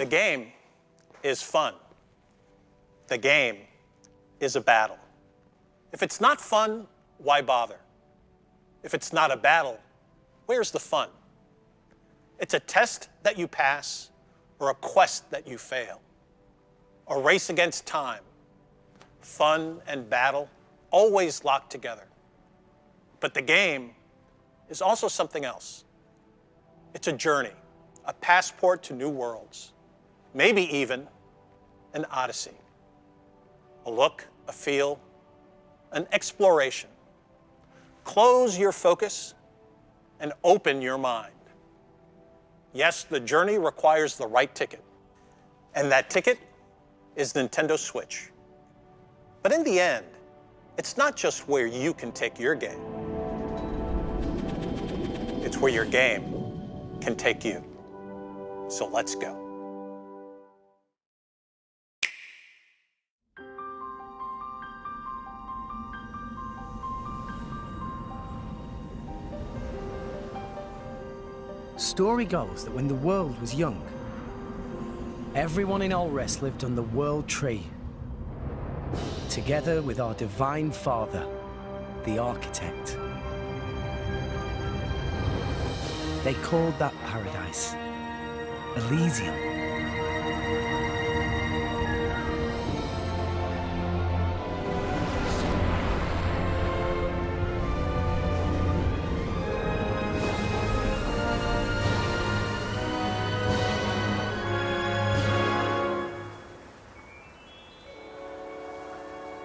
The game is fun. The game is a battle. If it's not fun, why bother? If it's not a battle, where's the fun? It's a test that you pass or a quest that you fail. A race against time. Fun and battle always locked together. But the game is also something else. It's a journey, a passport to new worlds, maybe even an odyssey. A look, a feel, an exploration. Close your focus and open your mind. Yes, the journey requires the right ticket, and that ticket is Nintendo Switch. But in the end, it's not just where you can take your game. It's where your game can take you. So let's go. Story goes that when the world was young, everyone in Alrest lived on the World Tree, together with our Divine Father, the Architect. They called that paradise Elysium.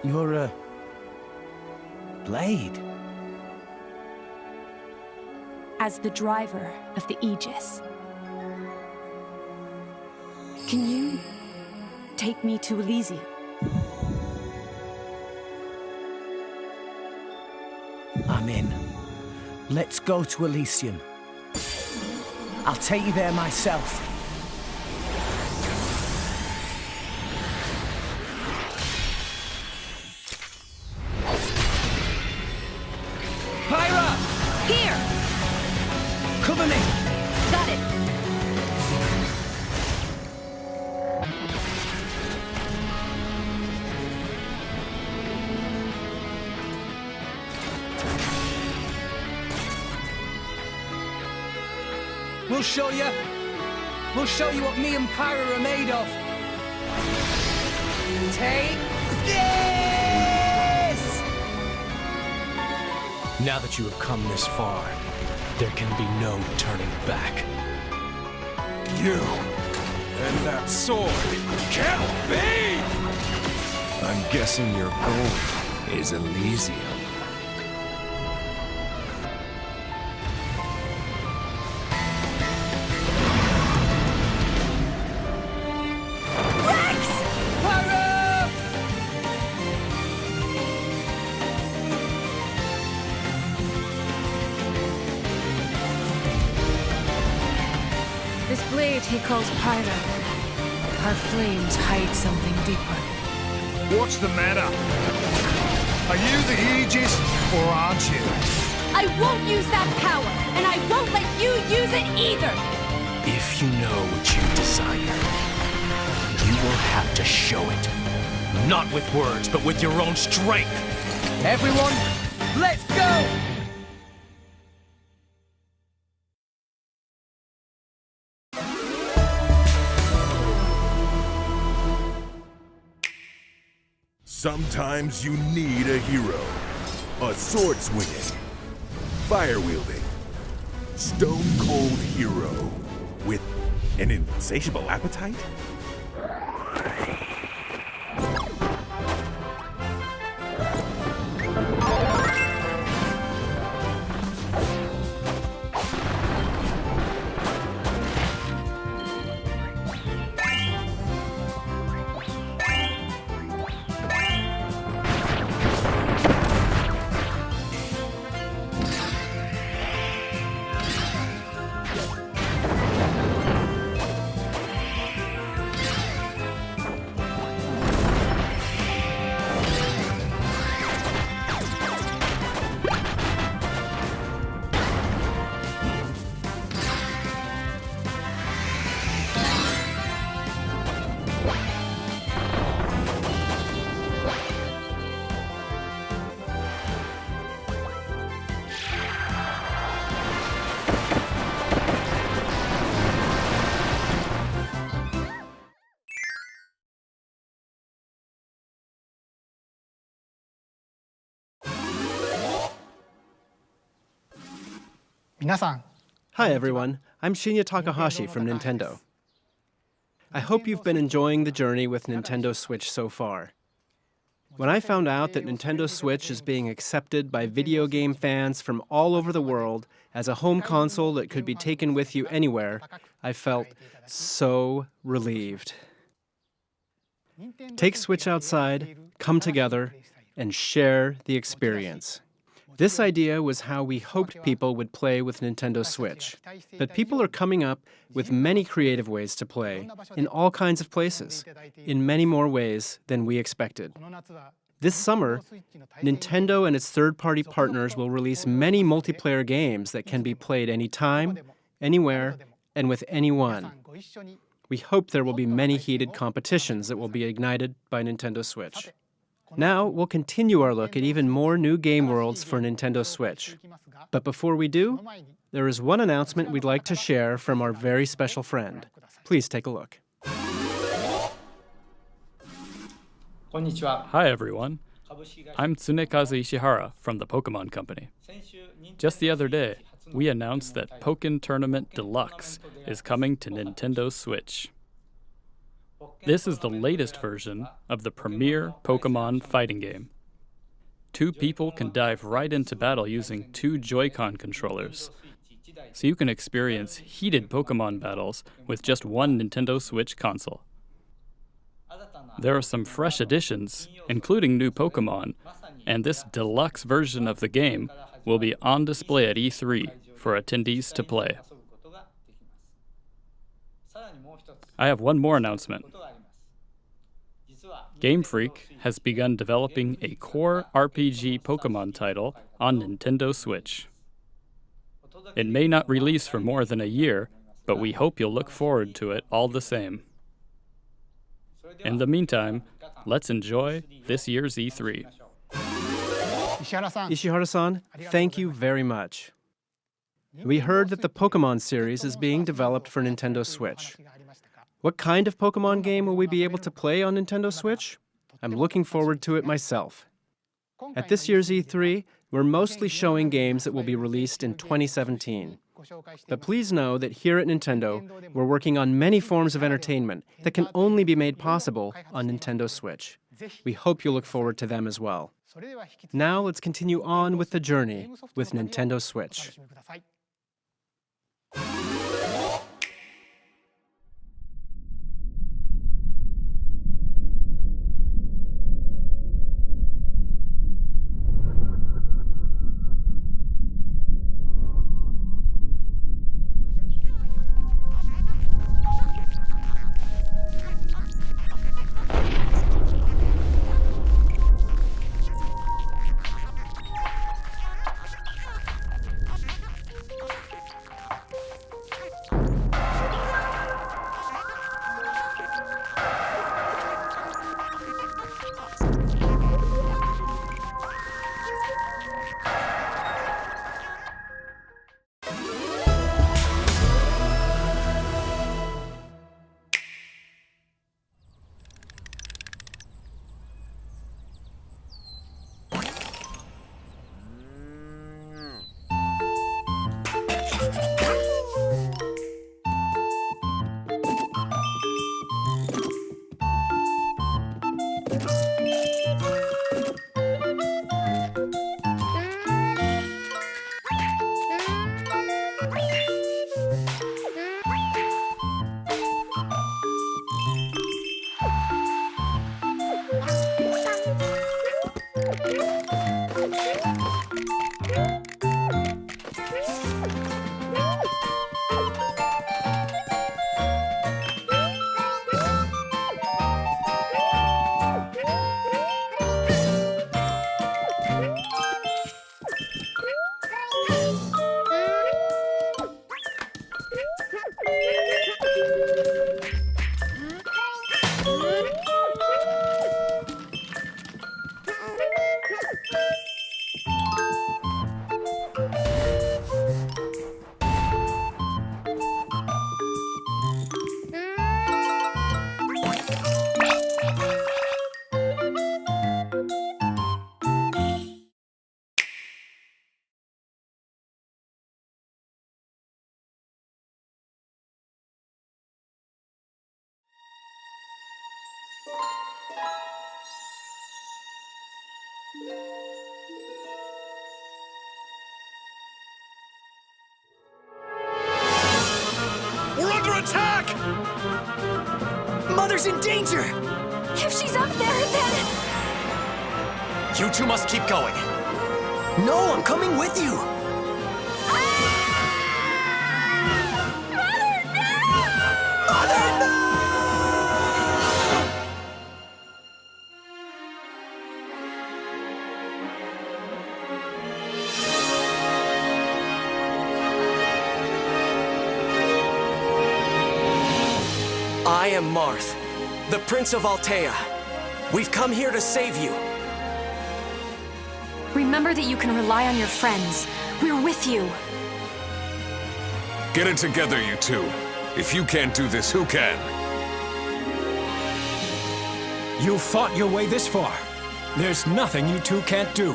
You're a Blade. As the driver of the Aegis, can you take me to Elysium? I'm in. Let's go to Elysium. I'll take you there myself. Pyra! Here! Cover me! Got it! We'll show you. We'll show you what me and Pyra are made of. Take this! Now that you have come this far, there can be no turning back. You and that sword can't be! I'm guessing your goal is Elysium. This blade he calls Pyra. Her flames hide something deeper. What's the matter? Are you the Aegis, or aren't you? I won't use that power, and I won't let you use it either! If you know what you desire, you will have to show it. Not with words, but with your own strength. Everyone, let's go! Sometimes you need a hero. A sword-swinging, fire-wielding, stone-cold hero with an insatiable appetite? Hi everyone, I'm Shinya Takahashi from Nintendo. I hope you've been enjoying the journey with Nintendo Switch so far. When I found out that Nintendo Switch is being accepted by video game fans from all over the world as a home console that could be taken with you anywhere, I felt so relieved. Take Switch outside, come together, and share the experience. This idea was how we hoped people would play with Nintendo Switch. But people are coming up with many creative ways to play, in all kinds of places, in many more ways than we expected. This summer, Nintendo and its third-party partners will release many multiplayer games that can be played anytime, anywhere, and with anyone. We hope there will be many heated competitions that will be ignited by Nintendo Switch. Now, we'll continue our look at even more new game worlds for Nintendo Switch. But before we do, there is one announcement we'd like to share from our very special friend. Please take a look. Hi everyone, I'm Tsunekazu Ishihara from the Pokemon Company. Just the other day, we announced that Pokken Tournament Deluxe is coming to Nintendo Switch. This is the latest version of the premier Pokemon fighting game. Two people can dive right into battle using two Joy-Con controllers, so you can experience heated Pokemon battles with just one Nintendo Switch console. There are some fresh additions, including new Pokemon, and this deluxe version of the game will be on display at E3 for attendees to play. I have one more announcement. Game Freak has begun developing a core RPG Pokemon title on Nintendo Switch. It may not release for more than a year, but we hope you'll look forward to it all the same. In the meantime, let's enjoy this year's E3. Ishihara-san, thank you very much. We heard that the Pokemon series is being developed for Nintendo Switch. What kind of Pokemon game will we be able to play on Nintendo Switch? I'm looking forward to it myself. At this year's E3, we're mostly showing games that will be released in 2017. But please know that here at Nintendo, we're working on many forms of entertainment that can only be made possible on Nintendo Switch. We hope you look forward to them as well. Now let's continue on with the journey with Nintendo Switch. Mother's in danger! If she's up there, then... You two must keep going. No, I'm coming with you! Mother, no! I am Marth, the Prince of Altea. We've come here to save you. Remember that you can rely on your friends. We're with you. Get it together, you two. If you can't do this, who can? You fought your way this far. There's nothing you two can't do.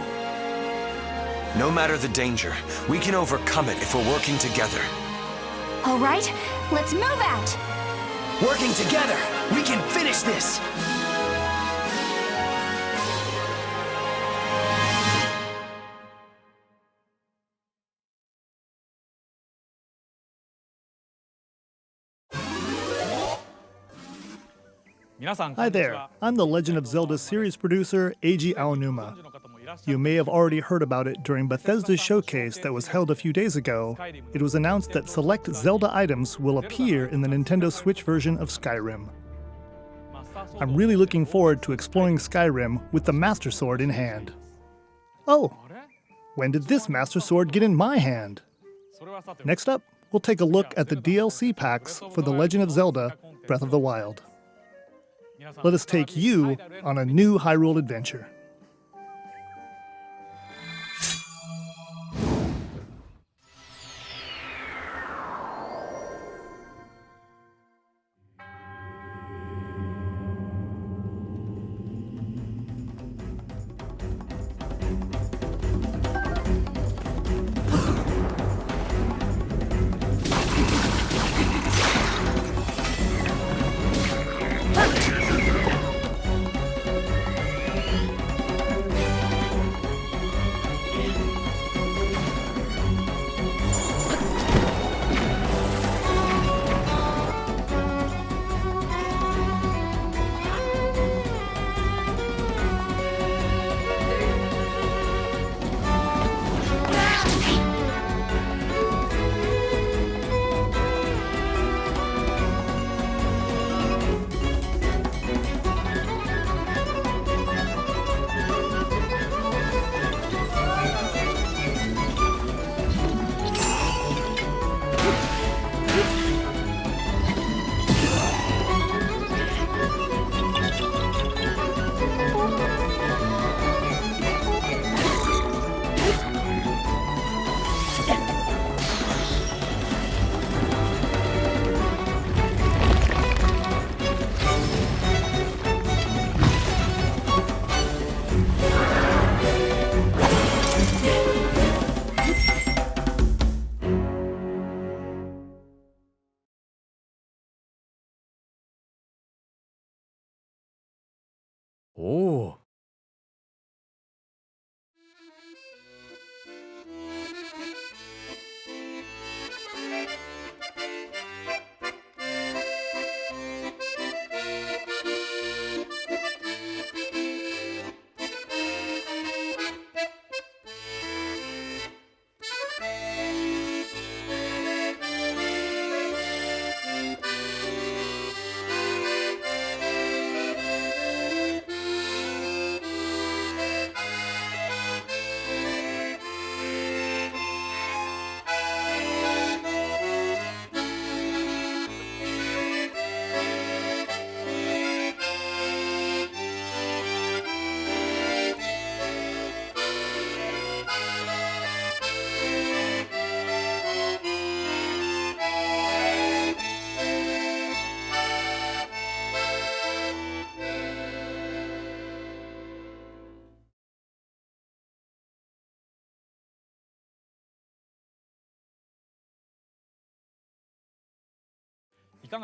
No matter the danger, we can overcome it if we're working together. All right, let's move out. Working together, we can finish this! Hi there, I'm the Legend of Zelda series producer, Eiji Aonuma. You may have already heard about it during Bethesda's showcase that was held a few days ago. It was announced that select Zelda items will appear in the Nintendo Switch version of Skyrim. I'm really looking forward to exploring Skyrim with the Master Sword in hand. Oh, when did this Master Sword get in my hand? Next up, we'll take a look at the DLC packs for The Legend of Zelda Breath of the Wild. Let us take you on a new Hyrule adventure. Oh.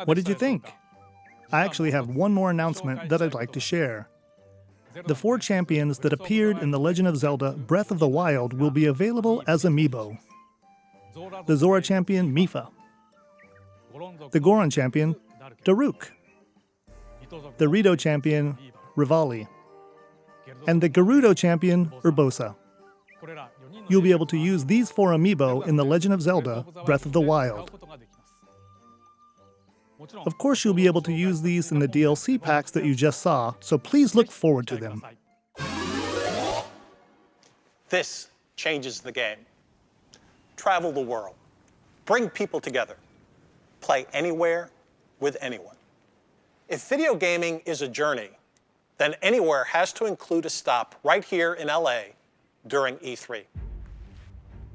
What did you think? I actually have one more announcement that I'd like to share. The 4 champions that appeared in The Legend of Zelda Breath of the Wild will be available as amiibo. The Zora champion, Mipha. The Goron champion, Daruk. the Rito champion, Rivali, and the Gerudo champion, Urbosa. You'll be able to use these 4 amiibo in The Legend of Zelda: Breath of the Wild. Of course, you'll be able to use these in the DLC packs that you just saw, so please look forward to them. This changes the game. Travel the world. Bring people together. Play anywhere with anyone. If video gaming is a journey, then anywhere has to include a stop right here in LA during E3.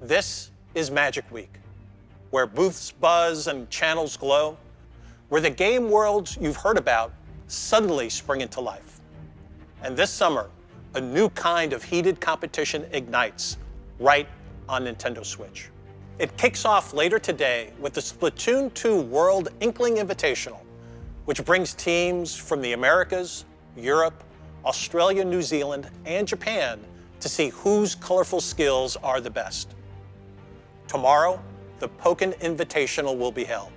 This is Magic Week, where booths buzz and channels glow, where the game worlds you've heard about suddenly spring into life. And this summer, a new kind of heated competition ignites right on Nintendo Switch. It kicks off later today with the Splatoon 2 World Inkling Invitational, which brings teams from the Americas, Europe, Australia, New Zealand, and Japan to see whose colorful skills are the best. Tomorrow, the Pokken Invitational will be held.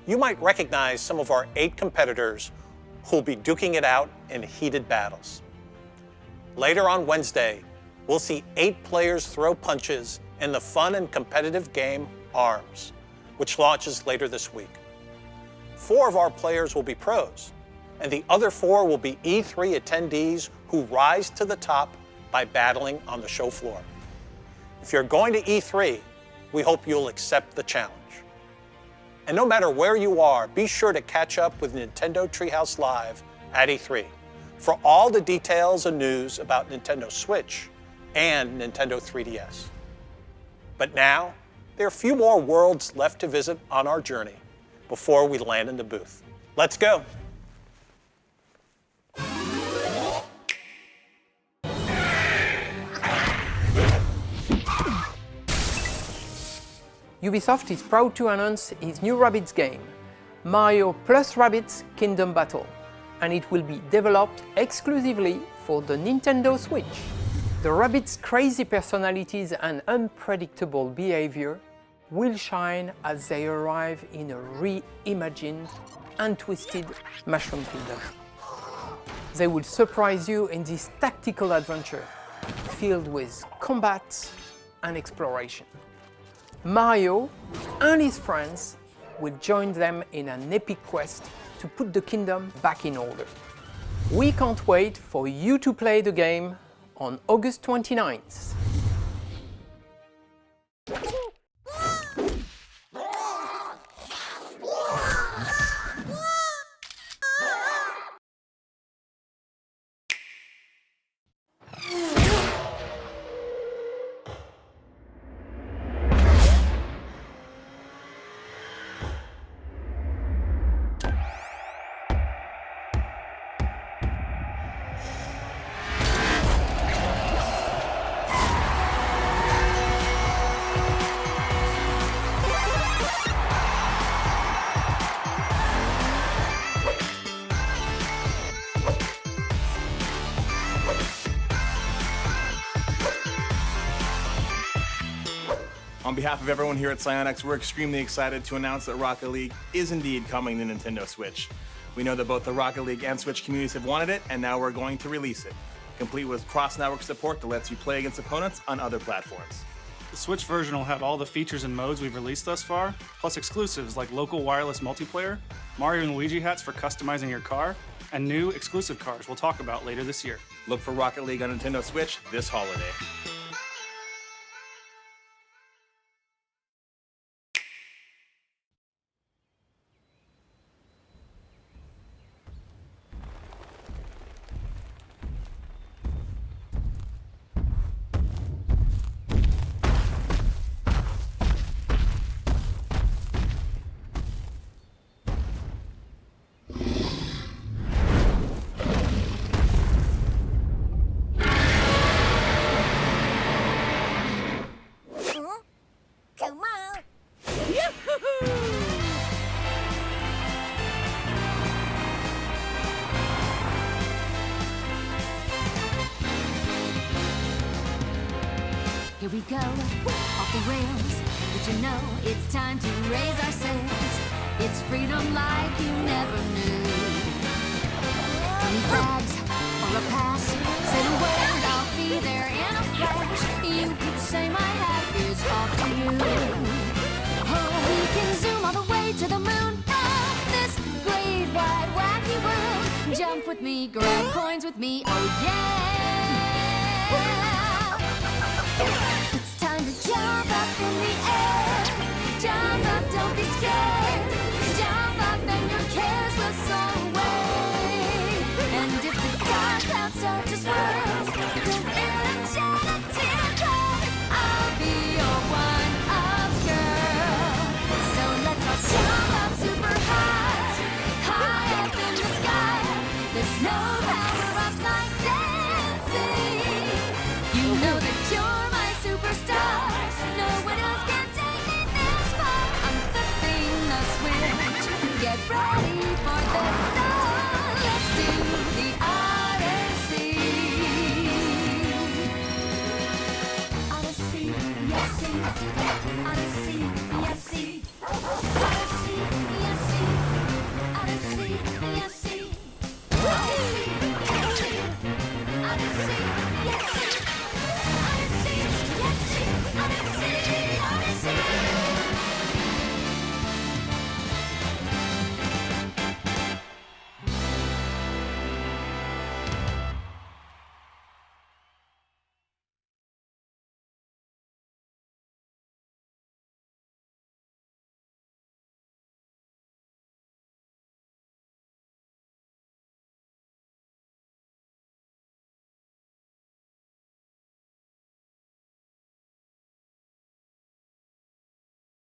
You might recognize some of our 8 competitors who'll be duking it out in heated battles. Later on Wednesday, we'll see 8 players throw punches in the fun and competitive game ARMS, which launches later this week. 4 of our players will be pros, and the other 4 will be E3 attendees who rise to the top by battling on the show floor. If you're going to E3, we hope you'll accept the challenge. And no matter where you are, be sure to catch up with Nintendo Treehouse Live at E3 for all the details and news about Nintendo Switch and Nintendo 3DS. But now, there are a few more worlds left to visit on our journey before we land in the booth. Let's go. Ubisoft is proud to announce its new Rabbids game, Mario plus Rabbids Kingdom Battle, and it will be developed exclusively for the Nintendo Switch. The Rabbids' crazy personalities and unpredictable behavior will shine as they arrive in a reimagined and twisted Mushroom Kingdom. They will surprise you in this tactical adventure filled with combat and exploration. Mario and his friends will join them in an epic quest to put the kingdom back in order. We can't wait for you to play the game on August 29th. On behalf of everyone here at Psyonix, we're extremely excited to announce that Rocket League is indeed coming to Nintendo Switch. We know that both the Rocket League and Switch communities have wanted it, and now we're going to release it, complete with cross-network support that lets you play against opponents on other platforms. The Switch version will have all the features and modes we've released thus far, plus exclusives like local wireless multiplayer, Mario and Luigi hats for customizing your car, and new exclusive cars we'll talk about later this year. Look for Rocket League on Nintendo Switch this holiday. Here we go, off the rails. But you know it's time to raise our sails. It's freedom like you never knew. Money bags or a pass. Say the word, I'll be there in a flash. You could say my hat is off to you. Oh, we can zoom all the way to the moon of this great wide wacky world. Jump with me, grab coins with me, oh yeah.